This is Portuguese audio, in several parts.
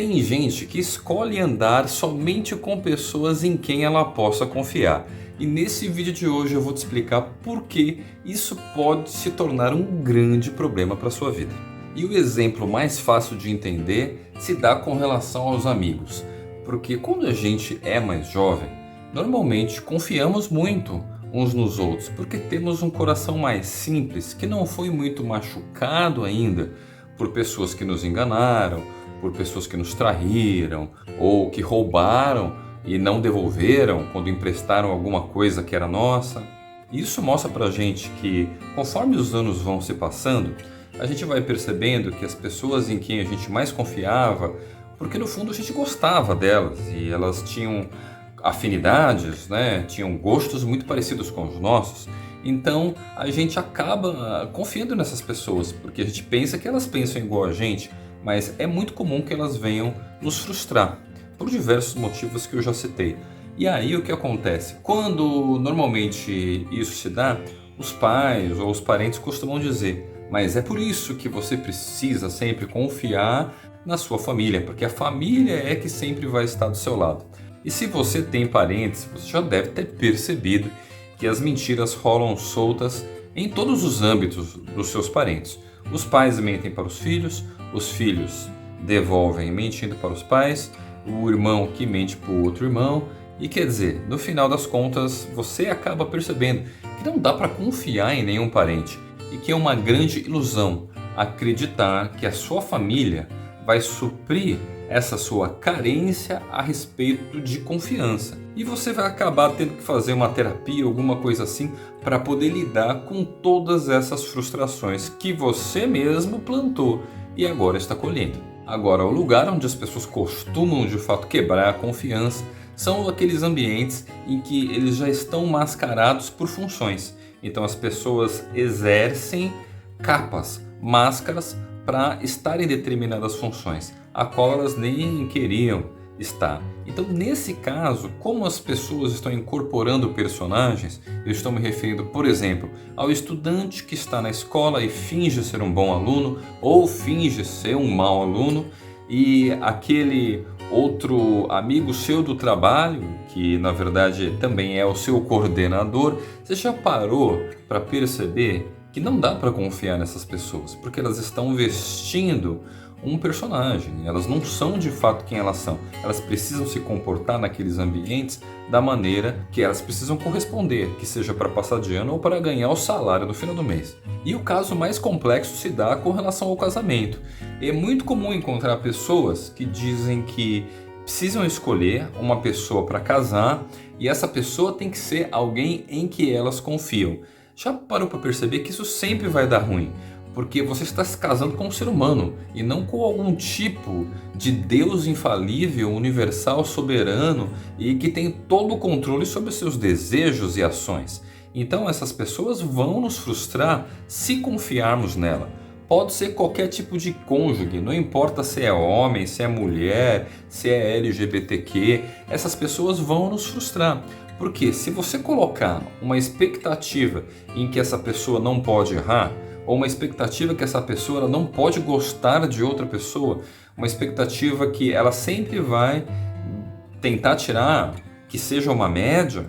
Tem gente que escolhe andar somente com pessoas em quem ela possa confiar. E nesse vídeo de hoje eu vou te explicar por que isso pode se tornar um grande problema para a sua vida. E o exemplo mais fácil de entender se dá com relação aos amigos. Porque quando a gente é mais jovem, normalmente confiamos muito uns nos outros, porque temos um coração mais simples, que não foi muito machucado ainda por pessoas que nos enganaram, por pessoas que nos traíram ou que roubaram e não devolveram quando emprestaram alguma coisa que era nossa. Isso mostra pra gente que conforme os anos vão se passando, a gente vai percebendo que as pessoas em quem a gente mais confiava, porque no fundo a gente gostava delas e elas tinham afinidades, né? Tinham gostos muito parecidos com os nossos. Então a gente acaba confiando nessas pessoas, porque a gente pensa que elas pensam igual a gente, mas é muito comum que elas venham nos frustrar, por diversos motivos que eu já citei. E aí o que acontece? Quando normalmente isso se dá, os pais ou os parentes costumam dizer: mas é por isso que você precisa sempre confiar na sua família, porque a família é que sempre vai estar do seu lado. E se você tem parentes, você já deve ter percebido que as mentiras rolam soltas em todos os âmbitos dos seus parentes. Os pais mentem para os filhos devolvem mentindo para os pais, o irmão que mente para o outro irmão. E quer dizer, no final das contas, você acaba percebendo que não dá para confiar em nenhum parente e que é uma grande ilusão acreditar que a sua família vai suprir essa sua carência a respeito de confiança. E você vai acabar tendo que fazer uma terapia, alguma coisa assim, para poder lidar com todas essas frustrações que você mesmo plantou e agora está colhendo. Agora, o lugar onde as pessoas costumam de fato quebrar a confiança são aqueles ambientes em que eles já estão mascarados por funções. Então as pessoas exercem capas, máscaras para estar em determinadas funções, a qual elas nem queriam estar. Então, nesse caso, como as pessoas estão incorporando personagens, eu estou me referindo, por exemplo, ao estudante que está na escola e finge ser um bom aluno ou finge ser um mau aluno, e aquele outro amigo seu do trabalho, que na verdade também é o seu coordenador. Você já parou para perceber que não dá para confiar nessas pessoas, porque elas estão vestindo um personagem, elas não são de fato quem elas são. Elas precisam se comportar naqueles ambientes da maneira que elas precisam corresponder, que seja para passar de ano ou para ganhar o salário no final do mês. E o caso mais complexo se dá com relação ao casamento. É muito comum encontrar pessoas que dizem que precisam escolher uma pessoa para casar e essa pessoa tem que ser alguém em que elas confiam. Já parou para perceber que isso sempre vai dar ruim? Porque você está se casando com um ser humano e não com algum tipo de Deus infalível, universal, soberano e que tem todo o controle sobre seus desejos e ações. Então essas pessoas vão nos frustrar se confiarmos nela. Pode ser qualquer tipo de cônjuge, não importa se é homem, se é mulher, se é LGBTQ, essas pessoas vão nos frustrar. Porque se você colocar uma expectativa em que essa pessoa não pode errar, ou uma expectativa que essa pessoa ela não pode gostar de outra pessoa, uma expectativa que ela sempre vai tentar tirar que seja uma média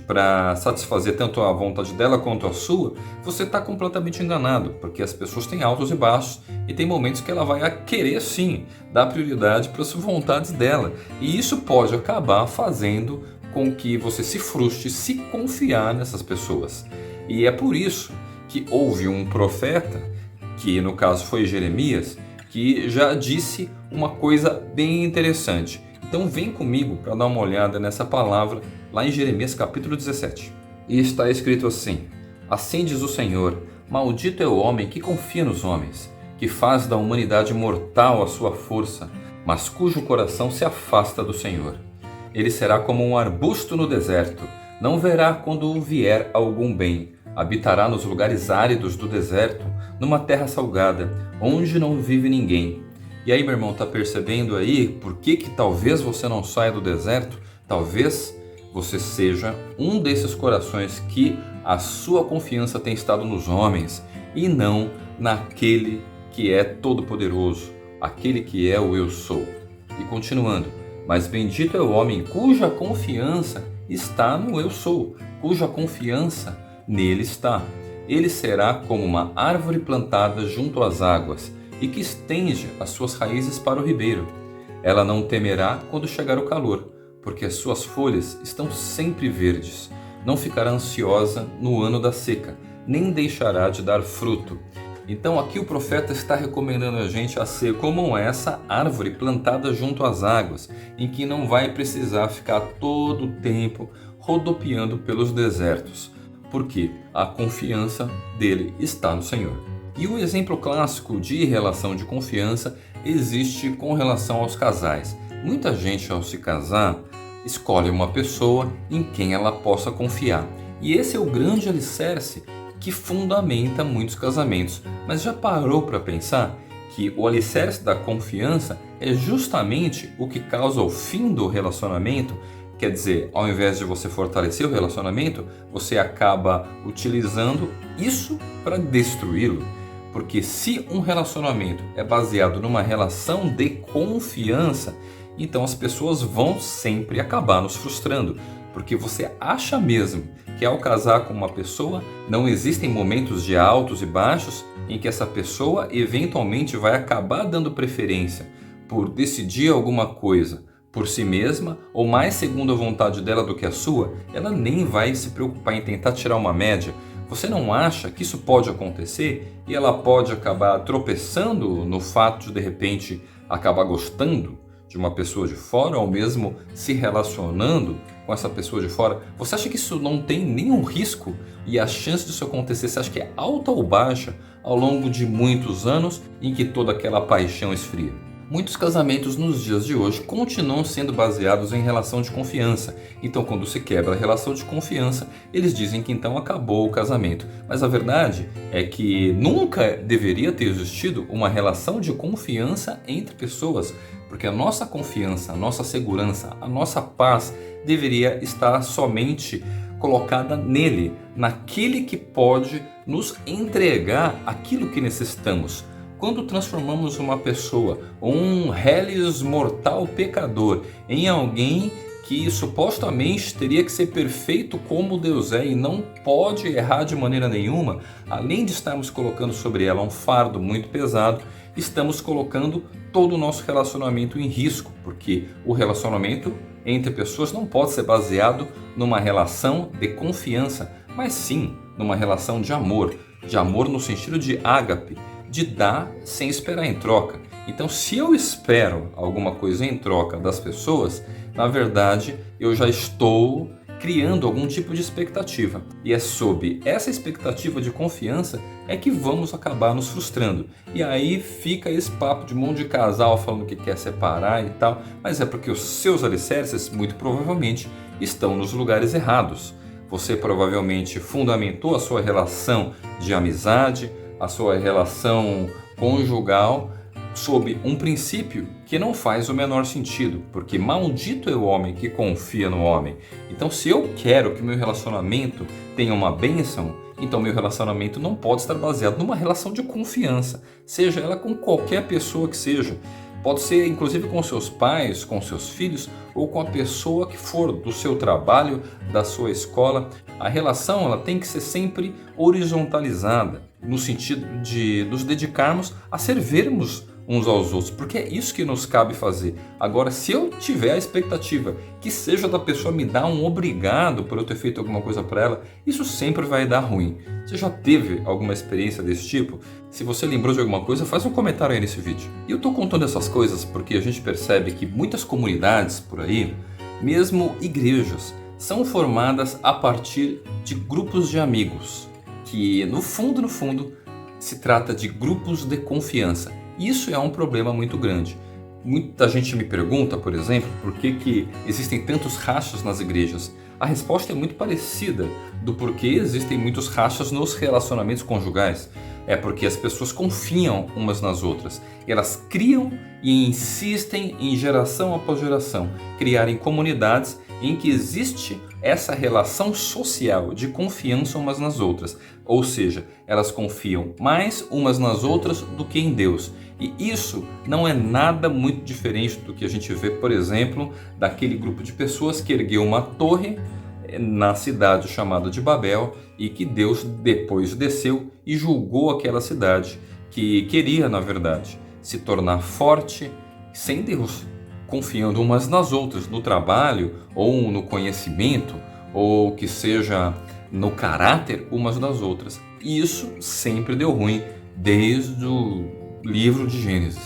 para satisfazer tanto a vontade dela quanto a sua, você está completamente enganado, porque as pessoas têm altos e baixos e tem momentos que ela vai querer sim dar prioridade para as vontades dela, e isso pode acabar fazendo com que você se frustre se confiar nessas pessoas. E é por isso que houve um profeta, que no caso foi Jeremias, que já disse uma coisa bem interessante. Então vem comigo para dar uma olhada nessa palavra lá em Jeremias capítulo 17. E está escrito assim: assim diz o Senhor, maldito é o homem que confia nos homens, que faz da humanidade mortal a sua força, mas cujo coração se afasta do Senhor. Ele será como um arbusto no deserto, não verá quando vier algum bem. Habitará nos lugares áridos do deserto, numa terra salgada, onde não vive ninguém. E aí, meu irmão, está percebendo aí por que talvez você não saia do deserto? Talvez você seja um desses corações que a sua confiança tem estado nos homens e não naquele que é todo-poderoso, aquele que é o Eu Sou. E continuando, mas bendito é o homem cuja confiança está no eu sou, cuja confiança nele está. Ele será como uma árvore plantada junto às águas e que estende as suas raízes para o ribeiro. Ela não temerá quando chegar o calor, porque as suas folhas estão sempre verdes. Não ficará ansiosa no ano da seca, nem deixará de dar fruto. Então aqui o profeta está recomendando a gente a ser como essa árvore plantada junto às águas, em que não vai precisar ficar todo o tempo rodopiando pelos desertos, porque a confiança dele está no Senhor. E o exemplo clássico de relação de confiança existe com relação aos casais. Muita gente, ao se casar, escolhe uma pessoa em quem ela possa confiar. E esse é o grande alicerce que fundamenta muitos casamentos. Mas já parou para pensar que o alicerce da confiança é justamente o que causa o fim do relacionamento? Quer dizer, ao invés de você fortalecer o relacionamento, você acaba utilizando isso para destruí-lo. Porque se um relacionamento é baseado numa relação de confiança, então as pessoas vão sempre acabar nos frustrando. Porque você acha mesmo que ao casar com uma pessoa não existem momentos de altos e baixos em que essa pessoa eventualmente vai acabar dando preferência por decidir alguma coisa por si mesma ou mais segundo a vontade dela do que a sua? Ela nem vai se preocupar em tentar tirar uma média. Você não acha que isso pode acontecer e ela pode acabar tropeçando no fato de repente acabar gostando de uma pessoa de fora ou mesmo se relacionando com essa pessoa de fora? Você acha que isso não tem nenhum risco e a chance disso acontecer, você acha que é alta ou baixa ao longo de muitos anos em que toda aquela paixão esfria? Muitos casamentos nos dias de hoje continuam sendo baseados em relação de confiança. Então, quando se quebra a relação de confiança, eles dizem que então acabou o casamento. Mas a verdade é que nunca deveria ter existido uma relação de confiança entre pessoas, porque a nossa confiança, a nossa segurança, a nossa paz deveria estar somente colocada nele, naquele que pode nos entregar aquilo que necessitamos. Quando transformamos uma pessoa, um reles mortal pecador, em alguém que supostamente teria que ser perfeito como Deus é e não pode errar de maneira nenhuma, além de estarmos colocando sobre ela um fardo muito pesado, estamos colocando todo o nosso relacionamento em risco, porque o relacionamento entre pessoas não pode ser baseado numa relação de confiança, mas sim numa relação de amor no sentido de ágape, de dar sem esperar em troca. Então, se eu espero alguma coisa em troca das pessoas, na verdade, eu já estou criando algum tipo de expectativa. E é sob essa expectativa de confiança é que vamos acabar nos frustrando. E aí fica esse papo de monte de casal falando que quer separar e tal, mas é porque os seus alicerces, muito provavelmente, estão nos lugares errados. Você provavelmente fundamentou a sua relação de amizade, a sua relação conjugal sob um princípio que não faz o menor sentido, porque maldito é o homem que confia no homem. Então, se eu quero que meu relacionamento tenha uma bênção, então meu relacionamento não pode estar baseado numa relação de confiança, seja ela com qualquer pessoa que seja. Pode ser inclusive com seus pais, com seus filhos ou com a pessoa que for do seu trabalho, da sua escola. A relação ela tem que ser sempre horizontalizada, no sentido de nos dedicarmos a servirmos uns aos outros, porque é isso que nos cabe fazer. Agora, se eu tiver a expectativa que seja da pessoa me dar um obrigado por eu ter feito alguma coisa para ela, isso sempre vai dar ruim. Você já teve alguma experiência desse tipo? Se você lembrou de alguma coisa, faz um comentário aí nesse vídeo. E eu estou contando essas coisas porque a gente percebe que muitas comunidades por aí, mesmo igrejas, são formadas a partir de grupos de amigos, que no fundo, se trata de grupos de confiança. Isso é um problema muito grande. Muita gente me pergunta, por exemplo, por que existem tantos rachas nas igrejas. A resposta é muito parecida do porquê existem muitos rachas nos relacionamentos conjugais. É porque as pessoas confiam umas nas outras. Elas criam e insistem em geração após geração criarem comunidades em que existe essa relação social de confiança umas nas outras. Ou seja, elas confiam mais umas nas outras do que em Deus. E isso não é nada muito diferente do que a gente vê, por exemplo, daquele grupo de pessoas que ergueu uma torre na cidade chamada de Babel e que Deus depois desceu e julgou aquela cidade que queria, na verdade, se tornar forte sem Deus, confiando umas nas outras, no trabalho ou no conhecimento, ou que seja no caráter umas das outras. E isso sempre deu ruim, desde o livro de Gênesis.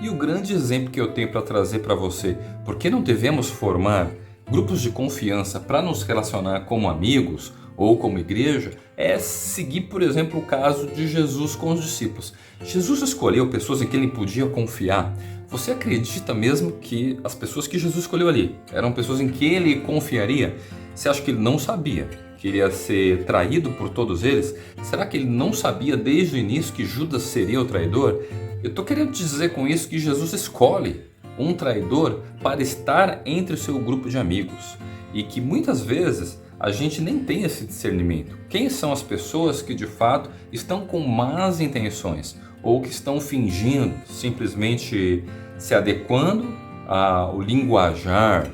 E o grande exemplo que eu tenho para trazer para você, por que não devemos formar grupos de confiança para nos relacionar como amigos ou como igreja, é seguir, por exemplo, o caso de Jesus com os discípulos. Jesus escolheu pessoas em quem ele podia confiar. Você acredita mesmo que as pessoas que Jesus escolheu ali eram pessoas em que ele confiaria? Você acha que ele não sabia que ele ia ser traído por todos eles? Será que ele não sabia desde o início que Judas seria o traidor? Eu estou querendo dizer com isso que Jesus escolhe um traidor para estar entre o seu grupo de amigos e que muitas vezes a gente nem tem esse discernimento. Quem são as pessoas que de fato estão com más intenções ou que estão fingindo, simplesmente se adequando ao linguajar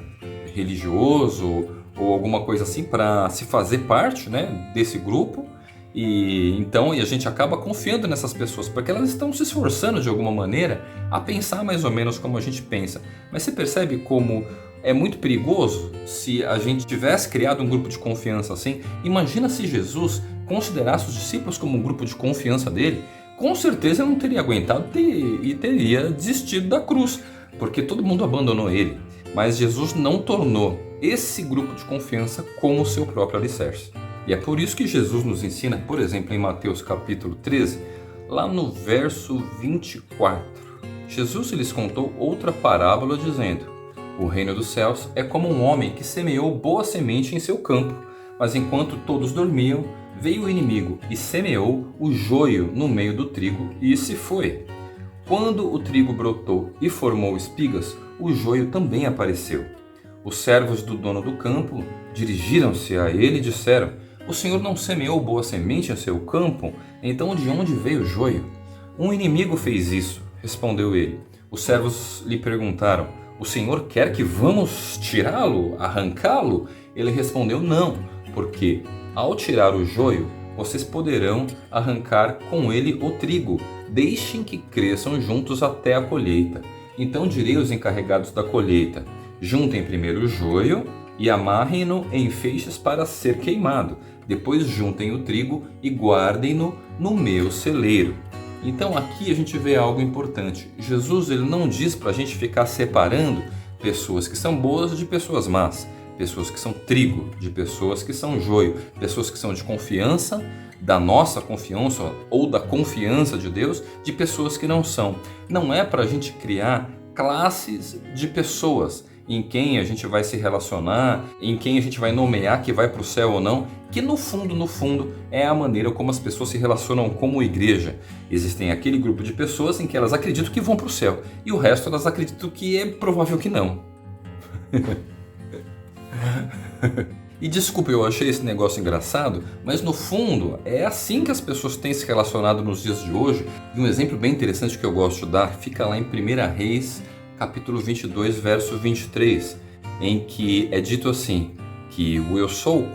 religioso ou alguma coisa assim para se fazer parte, né, desse grupo? E então a gente acaba confiando nessas pessoas porque elas estão se esforçando de alguma maneira a pensar mais ou menos como a gente pensa. Mas você percebe como é muito perigoso se a gente tivesse criado um grupo de confiança assim? Imagina se Jesus considerasse os discípulos como um grupo de confiança dele. Com certeza ele não teria aguentado e teria desistido da cruz, porque todo mundo abandonou ele. Mas Jesus não tornou esse grupo de confiança como seu próprio alicerce. E é por isso que Jesus nos ensina, por exemplo, em Mateus capítulo 13, lá no verso 24. Jesus lhes contou outra parábola dizendo: o reino dos céus é como um homem que semeou boa semente em seu campo, mas enquanto todos dormiam, veio o inimigo e semeou o joio no meio do trigo e se foi. Quando o trigo brotou e formou espigas, o joio também apareceu. Os servos do dono do campo dirigiram-se a ele e disseram: o senhor não semeou boa semente em seu campo? Então de onde veio o joio? Um inimigo fez isso, respondeu ele. Os servos lhe perguntaram: o senhor quer que vamos tirá-lo, arrancá-lo? Ele respondeu: não, porque ao tirar o joio, vocês poderão arrancar com ele o trigo. Deixem que cresçam juntos até a colheita. Então direi aos encarregados da colheita: juntem primeiro o joio e amarrem-no em feixes para ser queimado. Depois juntem o trigo e guardem-no no meu celeiro. Então aqui a gente vê algo importante. Jesus ele não diz para a gente ficar separando pessoas que são boas de pessoas más, pessoas que são trigo de pessoas que são joio, pessoas que são de confiança, da nossa confiança ou da confiança de Deus, de pessoas que não são. Não é para a gente criar classes de pessoas em quem a gente vai se relacionar, em quem a gente vai nomear que vai para o céu ou não, que no fundo é a maneira como as pessoas se relacionam como igreja. Existem aquele grupo de pessoas em que elas acreditam que vão para o céu e o resto elas acreditam que é provável que não. E desculpa, eu achei esse negócio engraçado, mas no fundo é assim que as pessoas têm se relacionado nos dias de hoje. E um exemplo bem interessante que eu gosto de dar fica lá em 1 Reis, capítulo 22, verso 23, em que é dito assim, que o Eu Sou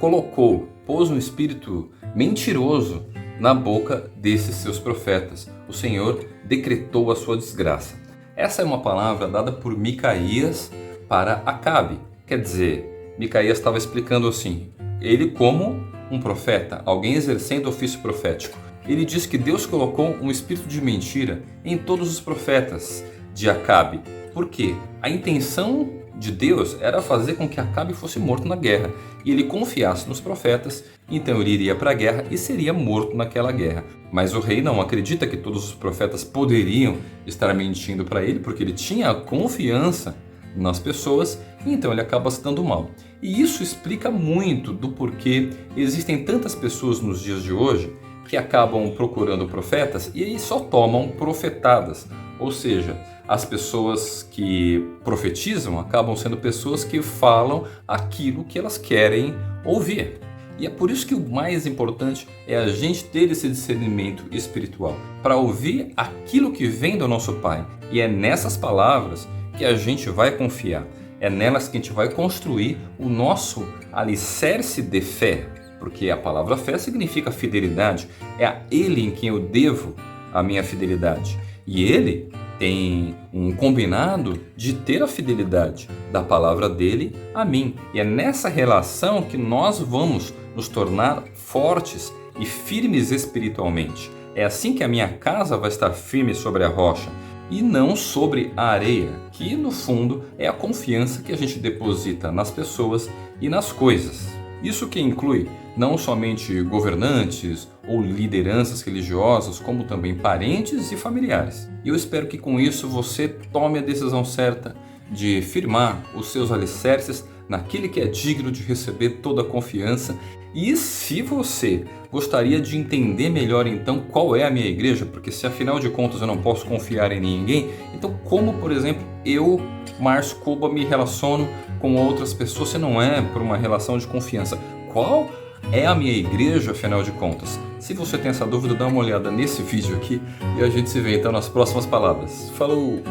pôs um espírito mentiroso na boca desses seus profetas. O Senhor decretou a sua desgraça. Essa é uma palavra dada por Micaías para Acabe. Quer dizer, Micaías estava explicando assim, ele como um profeta, alguém exercendo ofício profético. Ele diz que Deus colocou um espírito de mentira em todos os profetas de Acabe. Por quê? A intenção de Deus era fazer com que Acabe fosse morto na guerra e ele confiasse nos profetas, então ele iria para a guerra e seria morto naquela guerra. Mas o rei não acredita que todos os profetas poderiam estar mentindo para ele, porque ele tinha confiança nas pessoas, então ele acaba se dando mal. E isso explica muito do porquê existem tantas pessoas nos dias de hoje que acabam procurando profetas e aí só tomam profetadas, Ou seja, as pessoas que profetizam acabam sendo pessoas que falam aquilo que elas querem ouvir. E é por isso que o mais importante é a gente ter esse discernimento espiritual, para ouvir aquilo que vem do nosso Pai. E é nessas palavras que a gente vai confiar. É nelas que a gente vai construir o nosso alicerce de fé. Porque a palavra fé significa fidelidade. É a Ele em quem eu devo a minha fidelidade. E Ele tem um combinado de ter a fidelidade da palavra dele a mim. E é nessa relação que nós vamos nos tornar fortes e firmes espiritualmente. É assim que a minha casa vai estar firme sobre a rocha e não sobre a areia, que no fundo é a confiança que a gente deposita nas pessoas e nas coisas. Isso que inclui não somente governantes ou lideranças religiosas, como também parentes e familiares. E eu espero que com isso você tome a decisão certa de firmar os seus alicerces naquele que é digno de receber toda a confiança. E se você gostaria de entender melhor então qual é a minha igreja, porque se afinal de contas eu não posso confiar em ninguém, então como, por exemplo, eu, Márcio Kuba, me relaciono com outras pessoas se não é por uma relação de confiança? Qual é a minha igreja, afinal de contas? Se você tem essa dúvida, dá uma olhada nesse vídeo aqui e a gente se vê então nas próximas palavras. Falou!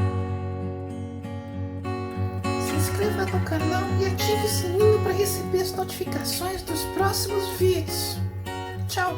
Se inscreva no canal e ative o sininho para receber as notificações dos próximos vídeos. Tchau!